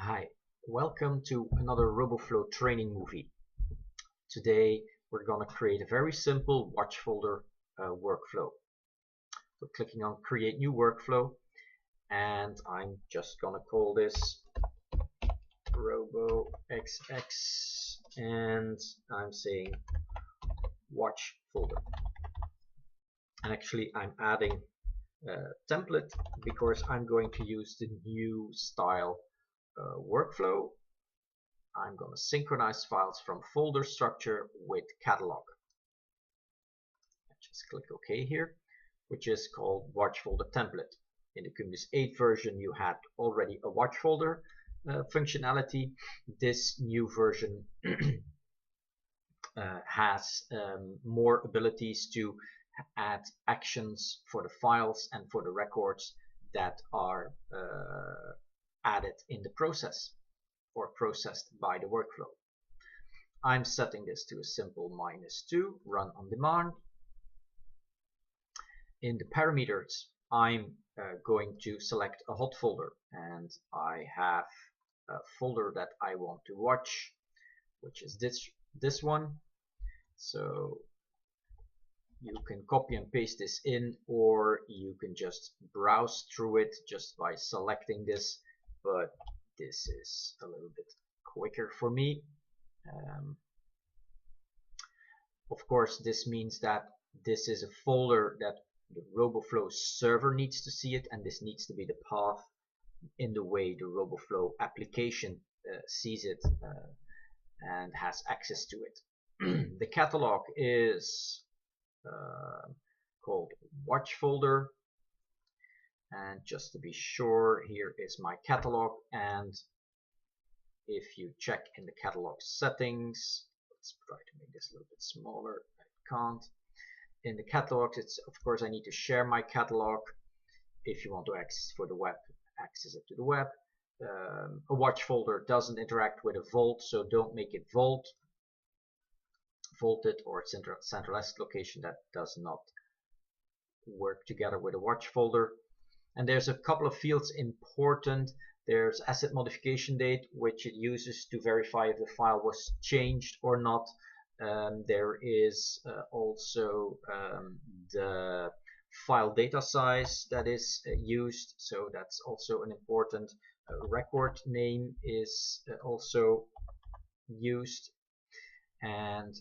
Hi, welcome to another RoboFlow training movie. Today we're going to create a very simple watch folder workflow. We're clicking on create new workflow and I'm just going to call this RoboXX and I'm saying watch folder. And actually I'm adding a template because I'm going to use the new style workflow. I'm going to synchronize files from folder structure with catalog. Just click OK here, which is called watchfolder-template. In the Cumulus 8 version, you had already a watch folder functionality. This new version has more abilities to add actions for the files and for the records that are added in the process or processed by the workflow. I'm setting this to a simple -2, run on demand. In the parameters, I'm going to select a hot folder, and I have a folder that I want to watch, which is this one. So you can copy and paste this in, or you can just browse through it just by selecting this, but this is a little bit quicker for me. Of course, this means that this is a folder that the RoboFlow server needs to see it, and this needs to be the path in the way the RoboFlow application sees it and has access to it. The catalog is called watch folder, and just to be sure, here is my catalog, and if you check in the catalog settings, let's try to make this a little bit smaller. I can't. In the catalog, it's of course I need to share my catalog. If you want to access for the web, access it to the web. A watch folder doesn't interact with a vault, so don't make it vaulted or centralized location. That does not work together with a watch folder. And there's a couple of fields important. There's asset modification date, which it uses to verify if the file was changed or not. There is also the file data size that is used, so that's also an important. Record name is also used, and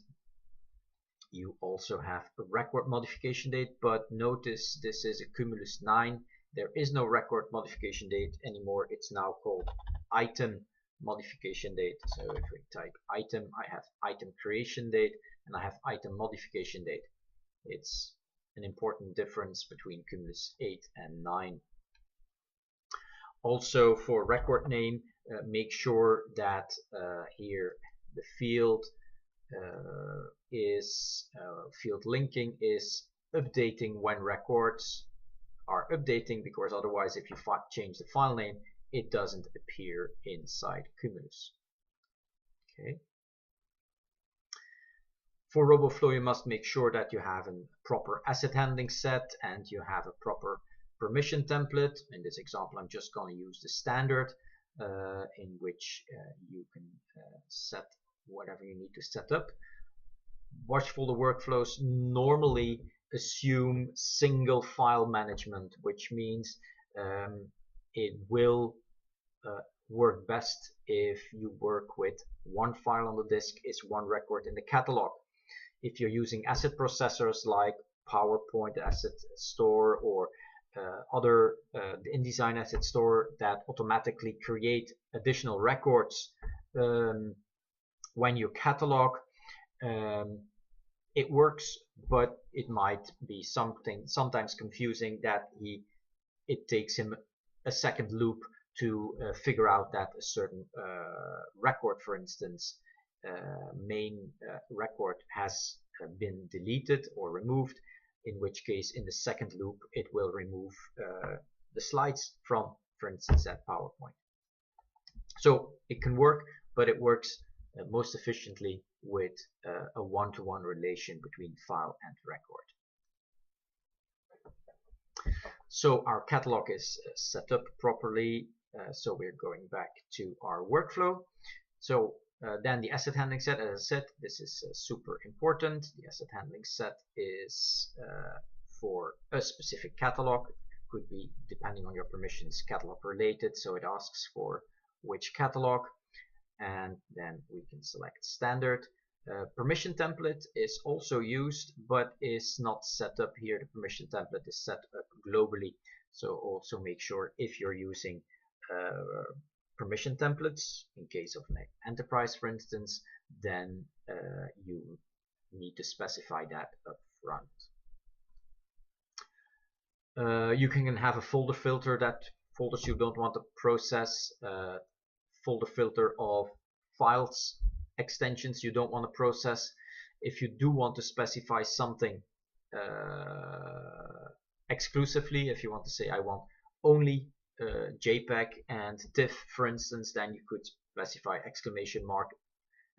you also have a record modification date, but notice this is a Cumulus 9. There is no record modification date anymore. It's now called item modification date. So if we type item, I have item creation date and I have item modification date. It's an important difference between Cumulus 8 and 9. Also for record name, make sure that here the field field linking is updating when records are updating, because otherwise if you change the file name, it doesn't appear inside Cumulus. Okay. For RoboFlow, you must make sure that you have a proper asset handling set and you have a proper permission template. In this example, I'm just going to use the standard in which you can set whatever you need to set up. Watch folder workflows normally assume single file management, which means it will work best if you work with one file on the disk is one record in the catalog. If you're using asset processors like PowerPoint Asset Store or other the InDesign Asset Store that automatically create additional records when you catalog, it works, but it might be sometimes confusing that it takes him a second loop to figure out that a certain record, for instance, main record has been deleted or removed, in which case in the second loop it will remove the slides from, for instance, that PowerPoint. So it can work, but it works most efficiently with a one-to-one relation between file and record. So our catalog is set up properly. So we're going back to our workflow. So then the asset handling set, as I said, this is super important. The asset handling set is for a specific catalog. Could be, depending on your permissions, catalog related, so it asks for which catalog, and then we can select standard. Permission template is also used, but is not set up here. The permission template is set up globally, so also make sure if you're using permission templates in case of an enterprise, for instance, then you need to specify that up front. You can have a folder filter, that folders you don't want to process, folder filter of files, extensions you don't want to process. If you do want to specify something exclusively, if you want to say I want only JPEG and TIFF, for instance, then you could specify exclamation mark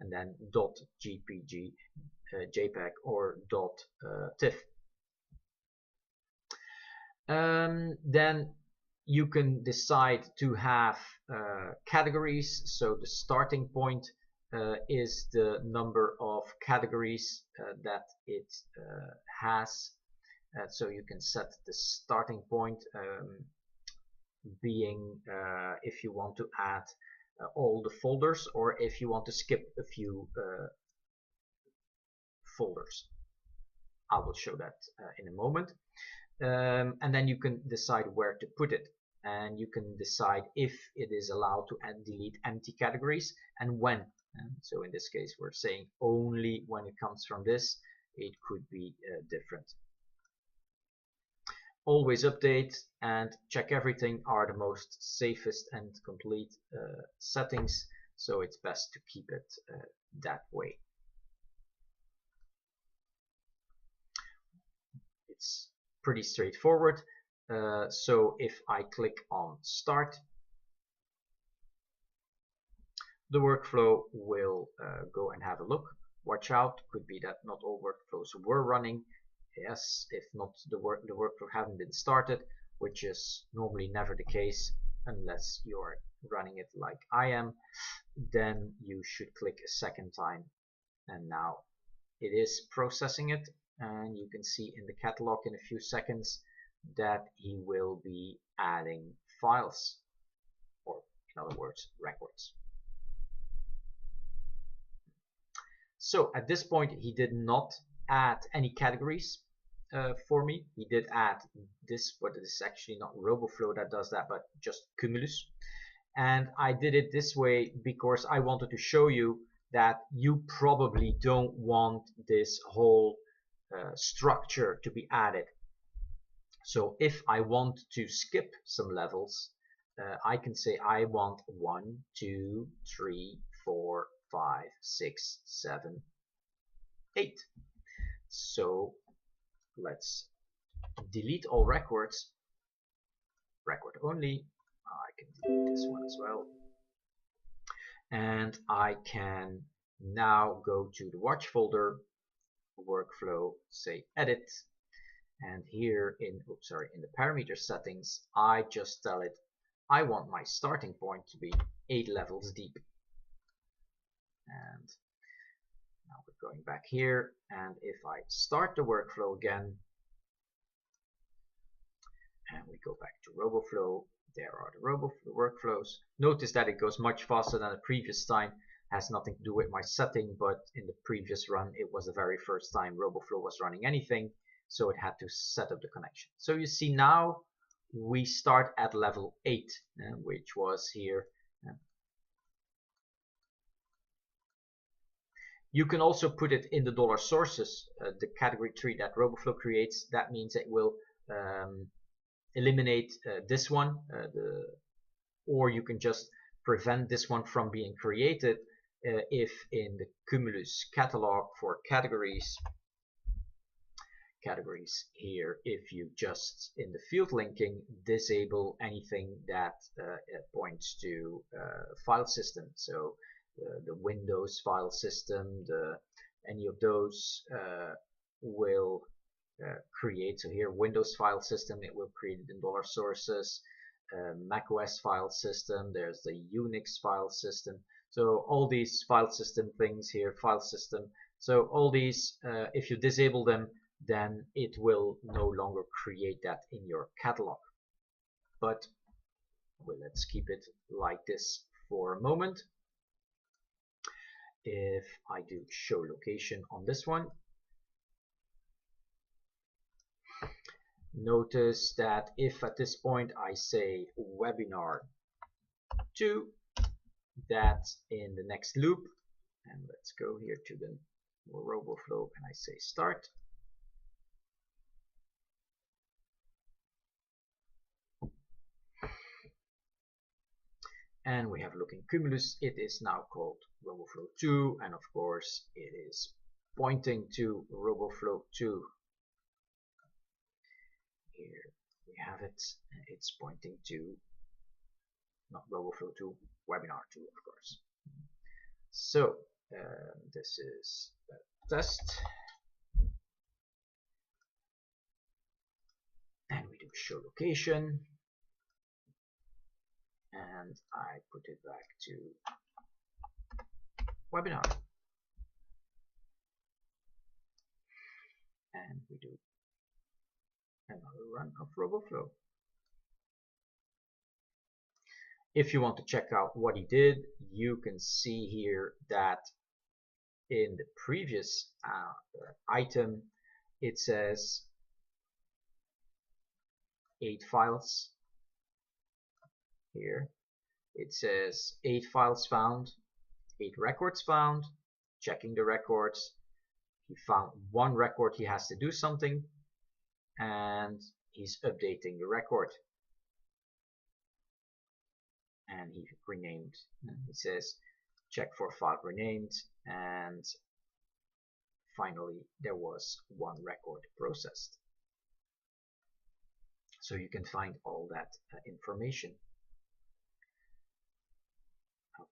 and then .jpg, JPEG, or .tiff. Then you can decide to have categories. So the starting point is the number of categories that it has. So you can set the starting point being if you want to add all the folders, or if you want to skip a few folders. I will show that in a moment. And then you can decide where to put it, and you can decide if it is allowed to delete empty categories and when. So in this case we're saying only when it comes from this. It could be different. Always update and check everything are the most safest and complete settings, so it's best to keep it that way. It's pretty straightforward. So if I click on start, the workflow will go and have a look. Watch out, could be that not all workflows were running. Yes, if not, the workflow haven't been started, which is normally never the case unless you're running it like I am. Then you should click a second time, and now it is processing it, and you can see in the catalog in a few seconds that he will be adding files, or in other words, records. So at this point he did not add any categories for me. He did add this, but it is actually not RoboFlow that does that, but just Cumulus. And I did it this way because I wanted to show you that you probably don't want this whole structure to be added. So if I want to skip some levels, I can say I want 1, 2, 3, 4, 5, 6, 7, 8. So let's delete all records, record only. I can delete this one as well. And I can now go to the watch folder, workflow, say edit. And here in the parameter settings, I just tell it I want my starting point to be 8 levels deep. And now we're going back here, and if I start the workflow again, and we go back to RoboFlow, there are the workflows. Notice that it goes much faster than the previous time. Has nothing to do with my setting, but in the previous run it was the very first time RoboFlow was running anything, so it had to set up the connection. So you see now we start at level 8, which was here. You can also put it in the dollar sources, the category tree that RoboFlow creates. That means it will eliminate this one, or you can just prevent this one from being created if in the Cumulus catalog for categories here, if you just in the field linking disable anything that points to file system. So the Windows file system, any of those will create. So here Windows file system, it will create it in dollar sources. macOS file system, there's the Unix file system. So all these file system things here, file system. So all these, if you disable them, then it will no longer create that in your catalog. But well, let's keep it like this for a moment. If I do show location on this one, notice that if at this point I say webinar 2, that in the next loop, and let's go here to the RoboFlow and I say start, and we have looking Cumulus, it is now called RoboFlow 2, and of course it is pointing to RoboFlow 2. Here we have it, it's pointing to not RoboFlow 2, webinar 2 of course. So this is a test, and we do show location, and I put it back to webinar, and we do another run of RoboFlow. If you want to check out what he did, you can see here that in the previous item it says 8 files. Here it says 8 files found, 8 records found, checking the records. He found 1 record, he has to do something, and he's updating the record. And he renamed, it says check for file renamed, and finally there was 1 record processed. So you can find all that information.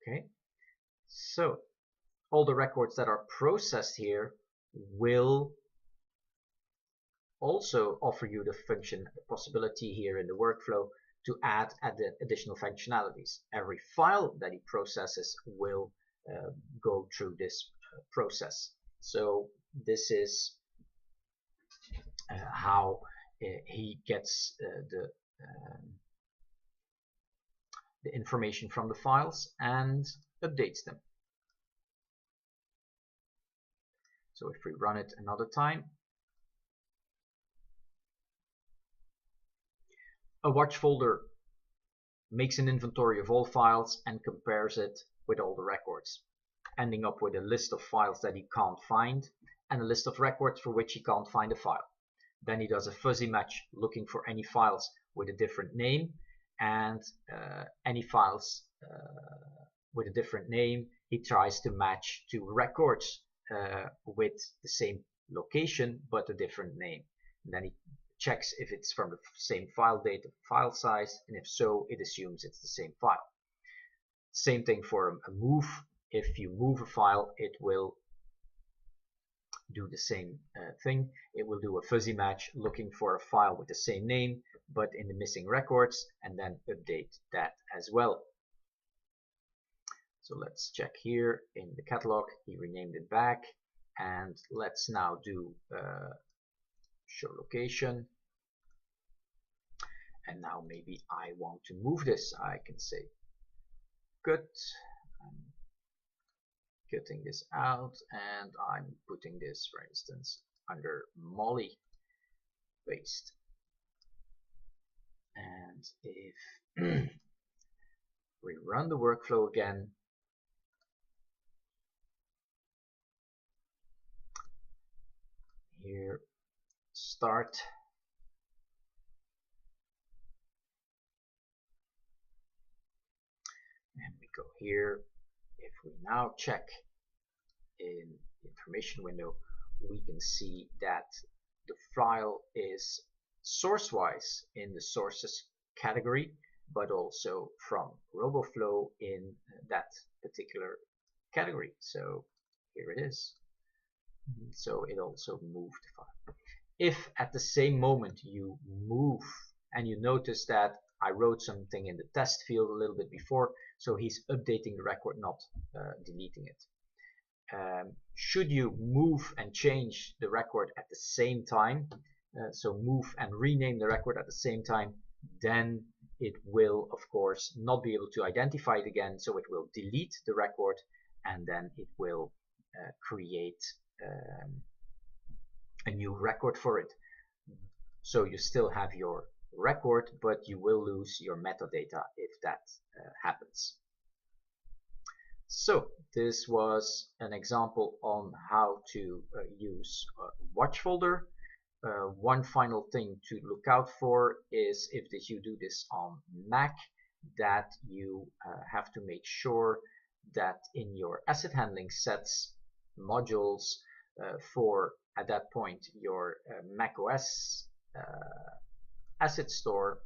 Okay, so all the records that are processed here will also offer you the possibility here in the workflow to add additional functionalities. Every file that he processes will go through this process. So this is how he gets the information from the files and updates them. So if we run it another time, a watch folder makes an inventory of all files and compares it with all the records, ending up with a list of files that he can't find and a list of records for which he can't find a file. Then he does a fuzzy match looking for any files with a different name, and any files with a different name he tries to match to records with the same location but a different name. And then he checks if it's from the same file date, file size, and if so, it assumes it's the same file. Same thing for a move. If you move a file, it will do the same thing. It will do a fuzzy match looking for a file with the same name but in the missing records, and then update that as well. So let's check here in the catalog. He renamed it back, and let's now do show location. And now maybe I want to move this. I can say cut. I'm cutting this out, and I'm putting this, for instance, under Molly paste. And if we run the workflow again, here start, and we go here. If we now check in the information window, we can see that the file is source-wise in the sources category, but also from RoboFlow in that particular category. So here it is. So it also moved the file. If at the same moment you move and you notice that I wrote something in the test field a little bit before, so he's updating the record, not deleting it. Should you move and change the record at the same time, so move and rename the record at the same time, then it will of course not be able to identify it again, so it will delete the record and then it will create a new record for it. So you still have your record, but you will lose your metadata if that happens. So this was an example on how to use watchfolder. One final thing to look out for is if you do this on Mac, that you have to make sure that in your asset handling sets modules for at that point your Mac OS asset store,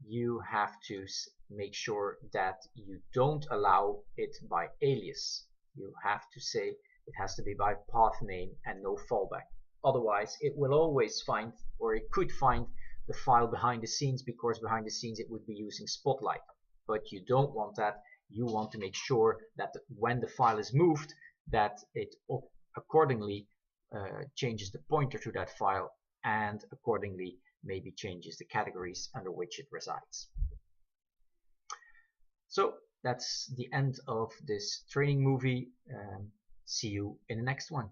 you have to make sure that you don't allow it by alias. You have to say it has to be by path name and no fallback. Otherwise it will always find, or it could find, the file behind the scenes, because behind the scenes it would be using Spotlight. But you don't want that. You want to make sure that when the file is moved, that it accordingly changes the pointer to that file, and accordingly maybe changes the categories under which it resides. So that's the end of this training movie. See you in the next one.